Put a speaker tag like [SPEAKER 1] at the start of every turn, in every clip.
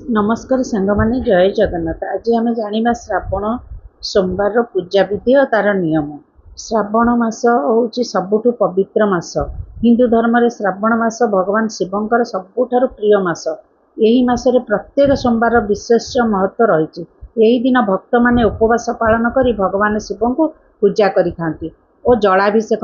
[SPEAKER 1] नमस्कार सांगमाने जय जगन्नाथ। आज आम जाना श्रावण सोमवार पूजा विधि और तार नियम। श्रावण मास हूँ सबुठ पवित्र मास। हिंदू धर्म में श्रावण मास भगवान शिवंकर सबुठारु प्रिय मास। यही मासरे प्रत्येक सोमवार विशेष महत्व रही। यही दिन भक्त माने उपवास पालन कर भगवान शिव को पूजा करिथांती और जलाभिषेक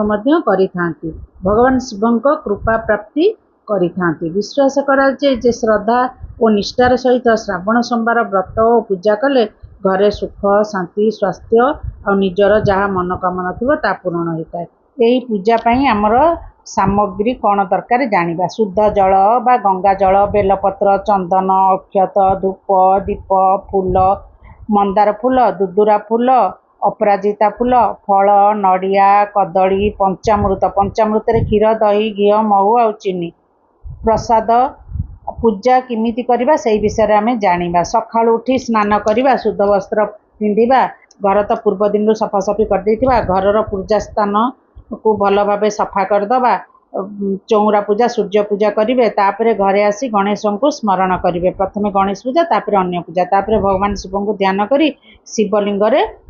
[SPEAKER 1] करिथांती। भगवान शिवंक कृपा प्राप्ति करिथांती। विश्वास करा जे श्रद्धा और निष्ठार सहित श्रावण सोमवार व्रत और पूजा कले घरे सुख शांति स्वास्थ्य और निजर जहाँ मनोकामना थी ता पूरण होता है। यही पूजा आमर सामग्री कौन दरकार जानिबा। शुद्ध जल बा गंगा जल, बेलपत्र, चंदन, अक्षत, धूप, दीप, फूल, मंदार फूल, दुदुरा फूल, अपराजिता फूल, फल, नड़िया, कदली, पंचामृत। पंचामृत क्षीर, दही, घी, महू आ चीनी। प्रसाद पूजा किमिति करबा से विषय आम जानिबा। सकाळु उठी स्नान करवा, शुद्ध वस्त्र पिंधिबा, घर तो पूर्व दिन सफासफी कर देथिबा, घरर पूजा स्थान को भल भाव सफा करदबा। चौरा पूजा सूर्य पूजा करेंगे। तापर घरे आसी गणेश को स्मरण करेंगे। प्रथमे गणेश पूजा तापर अन्य पूजा, तापर भगवान शिव को ध्यान करी शिवलिंग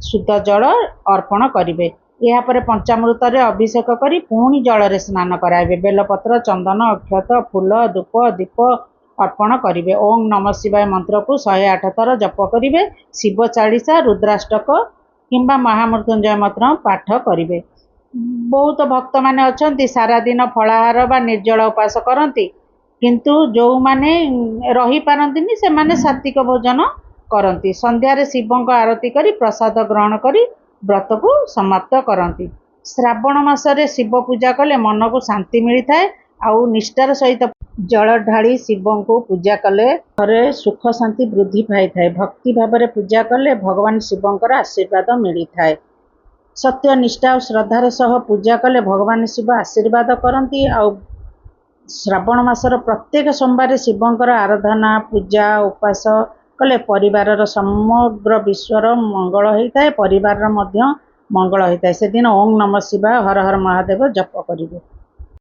[SPEAKER 1] शुद्ध जल अर्पण करेंगे। यापर पंचामृत अभिषेक करी पुणी जल स्नान कराइबे। बेलपत्र, चंदन, अक्षत, फूल, धूप, दीप अर्पण करेंगे। ओम नमः शिवाय मंत्र को 108 थर जप करेंगे। शिव चालीसा, रुद्राष्टक किंबा महामृत्युंजय मंत्र पाठ करेंगे। बहुत भक्त माने अछंती सारा दिन फलाहार बा निर्जल उपास करती, किंतु जो माने रही पारंतिनी से माने सात्विक भोजन करती। संध्यारे शिवों आरती करी प्रसाद ग्रहण करी व्रत को समाप्त करती। श्रावण मासरे शिव पूजा कले मन को शांति मिलता है। आउ निष्ठार सहित जल ढाली शिवों को पूजा कले घरे सुख शांति वृद्धि पाई थाए। भक्ति भाव में पूजा कले भगवान शिवंकर आशीर्वाद मिलता है। सत्य निष्ठा और श्रद्धार सह पूजा कले भगवान शिव आशीर्वाद करती। श्रावण मासर प्रत्येक सोमवार शिवंकर आराधना पूजा उपास कले परिवार समग्र विश्वर मंगल होता है। परिवार मंगल होता है। से दिन ओम नमः शिवाय हर हर महादेव जप करेंगे।